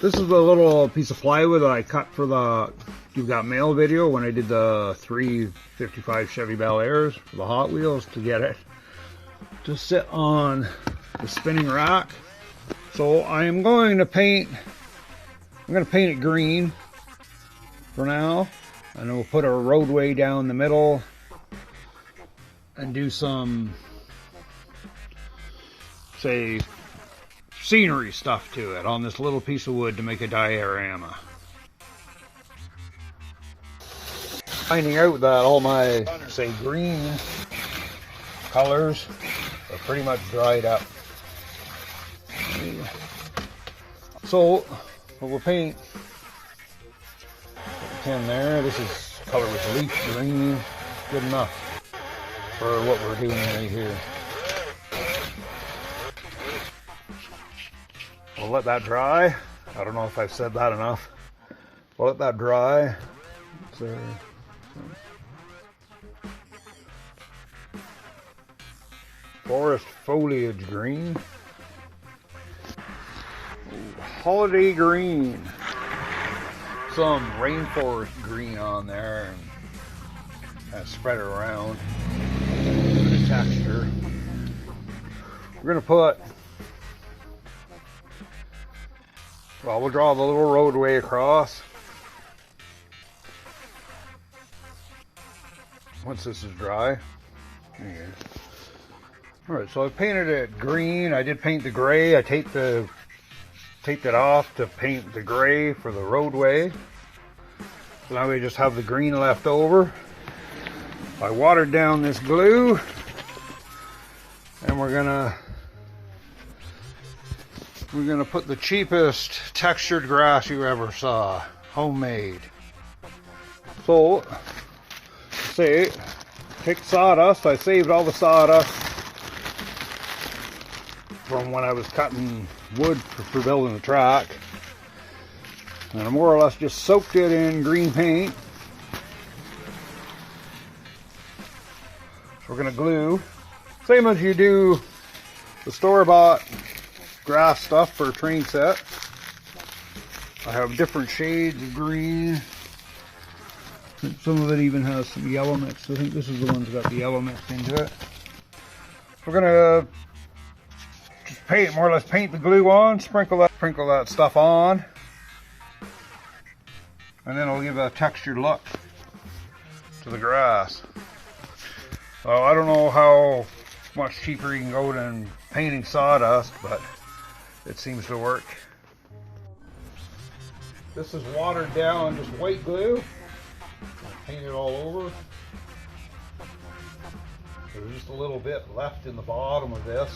This is the little piece of plywood that I cut for the You've Got Mail video when I did the 355 Chevy Bel Airs for the Hot Wheels to get it to sit on the spinning rack. So I am going to paint, it green for now, and then we'll put a roadway down the middle and do some, say, scenery stuff to it on this little piece of wood to make a diorama. Finding out that all my, say, green colors are pretty much dried up. So we'll paint in there. This is color with leaf green, good enough for what we're doing right here. We'll let that dry. I don't know if I've said that enough. We'll let that dry. So, forest foliage green. Holiday green. Some rainforest green on there and kind of spread it around. The texture. We're going to put, well, we'll draw the little roadway across. Once this is dry. Okay. Alright, so I painted it green. I did paint the gray. I taped it off to paint the gray for the roadway. So now we just have the green left over. I watered down this glue, and we're gonna put the cheapest textured grass you ever saw, homemade. So, say, take sawdust. I saved all the sawdust from when I was cutting wood for building the track, and I more or less just soaked it in green paint. So we're going to glue, same as you do the store-bought grass stuff for a train set. I have different shades of green. Some of it even has some yellow mixed. I think this is the one that's got the yellow mixed into it. We're going to just paint, more or less paint the glue on, sprinkle that stuff on, and then it'll give a textured look to the grass. So I don't know how much cheaper you can go than painting sawdust, but it seems to work. This is watered down, just white glue. Paint it all over. There's just a little bit left in the bottom of this.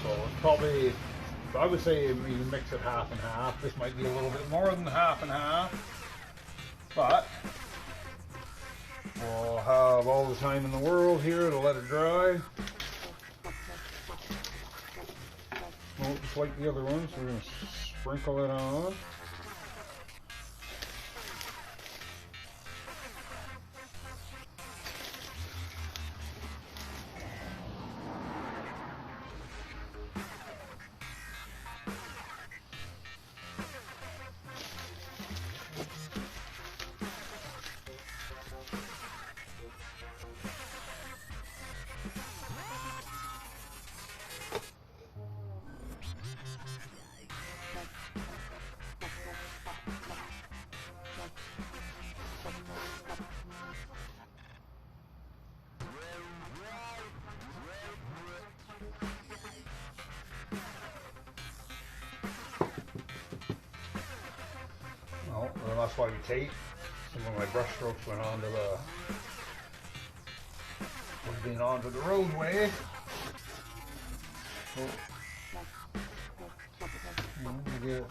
So it's probably, I would say you mix it half and half. This might be a little bit more than half and half, but we'll have all the time in the world here to let it dry. Well, just like the other ones, we're going to sprinkle it on. And that's why we tape. Some of my brush strokes went onto the roadway. So, you get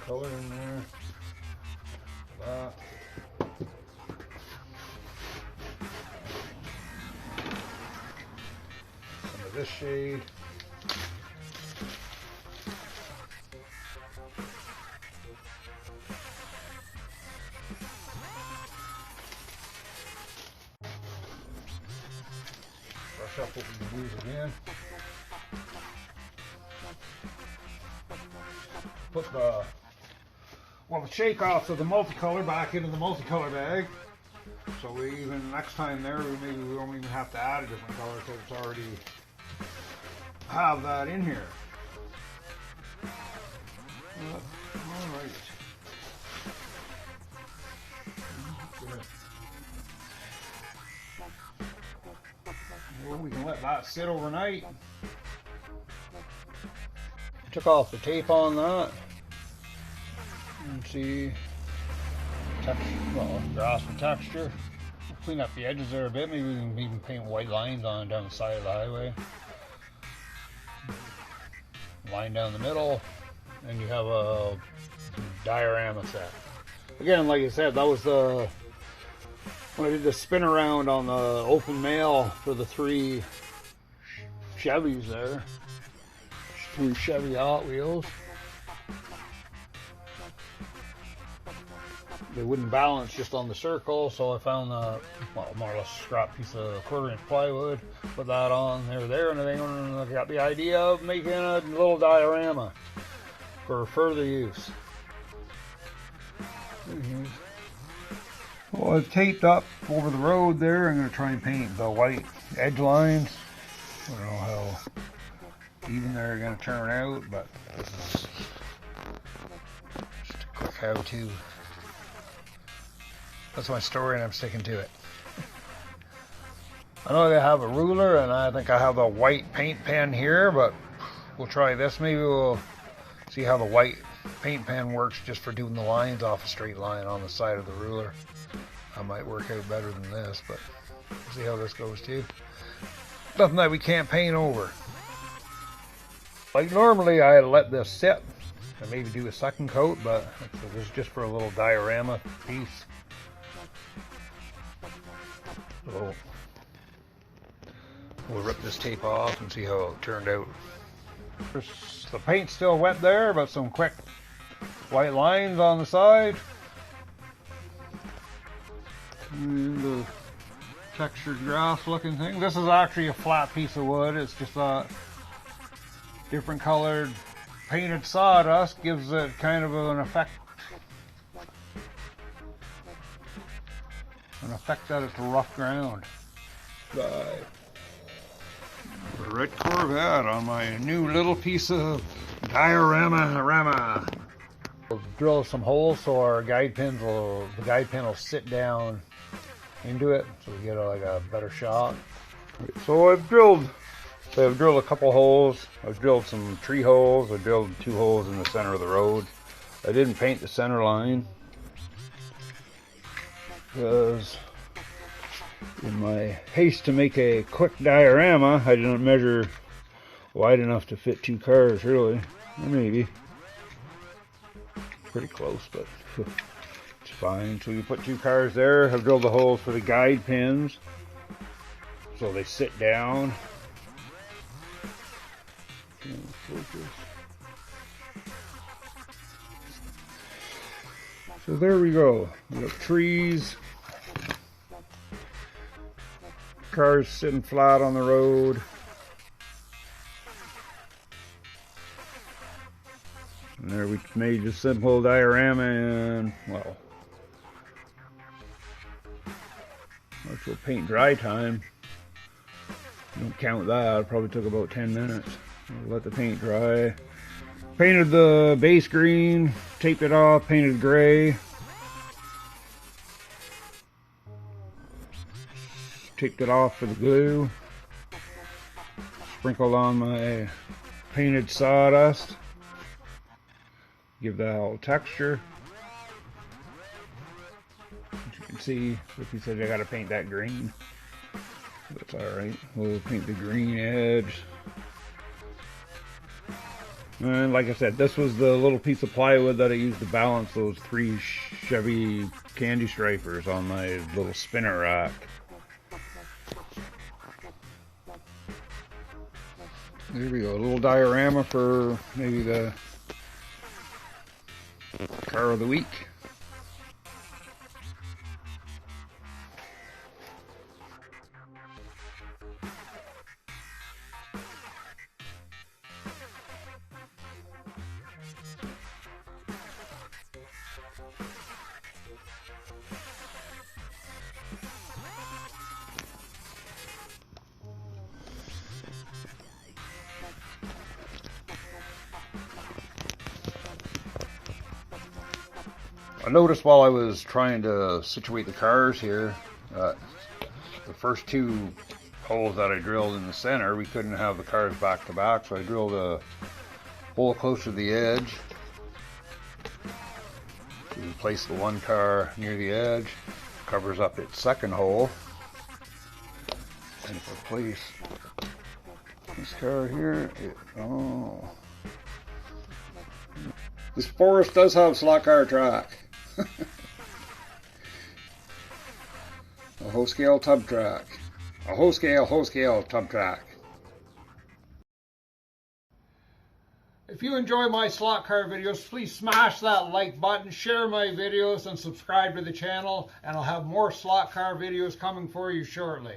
color in there. That. This shade. finish up what we can use again. Put the shake offs of the multicolor back into the multicolor bag. So we even next time there, maybe we don't even have to add a different color because it's already have that in here. All right. Well, we can let that sit overnight. Took off the tape on that. And see, grass and texture. We'll clean up the edges there a bit. Maybe we can even paint white lines on down the side of the highway. Line down the middle, and you have a diorama set. Again, like I said, that was the when I did the spin around on the open mail for the 3 Chevys there. 3 Chevy Hot Wheels. They wouldn't balance just on the circle, so I found a more or less scrap piece of 1/4 inch plywood, put that on there and everything, and I got the idea of making a little diorama for further use. Well, I've taped up over the road there. I'm going to try and paint the white edge lines. I don't know how even they're going to turn out, but this is just a quick how-to. That's my story and I'm sticking to it. I know they have a ruler and I think I have a white paint pen here, but we'll try this. Maybe we'll see how the white paint pen works just for doing the lines off a straight line on the side of the ruler. That might work out better than this, but we'll see how this goes too. Nothing that we can't paint over. Like normally I let this sit and maybe do a second coat, but this is just for a little diorama piece. So we'll rip this tape off and see how it turned out. The paint's still wet there, but some quick white lines on the side. And the textured grass looking thing. This is actually a flat piece of wood. It's just a different colored painted sawdust. Gives it kind of an effect. That it's rough ground. The red Corvette on my new little piece of diorama. We'll drill some holes so our the guide pin will sit down into it, so we get a better shot. So I've drilled a couple holes. I've drilled some tree holes. I drilled 2 holes in the center of the road. I didn't paint the center line because in my haste to make a quick diorama, I didn't measure wide enough to fit 2 cars, really. Or maybe. Pretty close, but it's fine. So you put 2 cars there. I've drilled the holes for the guide pins so they sit down. So there we go. We got trees. Cars sitting flat on the road. And there we made a simple diorama in, well, actual paint dry time. Don't count that, it probably took about 10 minutes. I'll let the paint dry. Painted the base green, taped it off, painted gray. Taped it off for the glue. Sprinkled on my painted sawdust. Give that all texture. As you can see, Ricky said I gotta paint that green. That's alright. We'll paint the green edge. And like I said, this was the little piece of plywood that I used to balance those 3 Chevy candy stripers on my little spinner rack. There we go, a little diorama for maybe the car of the week. I noticed while I was trying to situate the cars here, the first two holes that I drilled in the center, we couldn't have the cars back to back, so I drilled a hole close to the edge. We place the one car near the edge, covers up its second hole. And if I place this car here, this forest does have slot car track. A whole scale tub track. A whole scale tub track. If you enjoy my slot car videos, please smash that like button, share my videos, and subscribe to the channel, and I'll have more slot car videos coming for you shortly.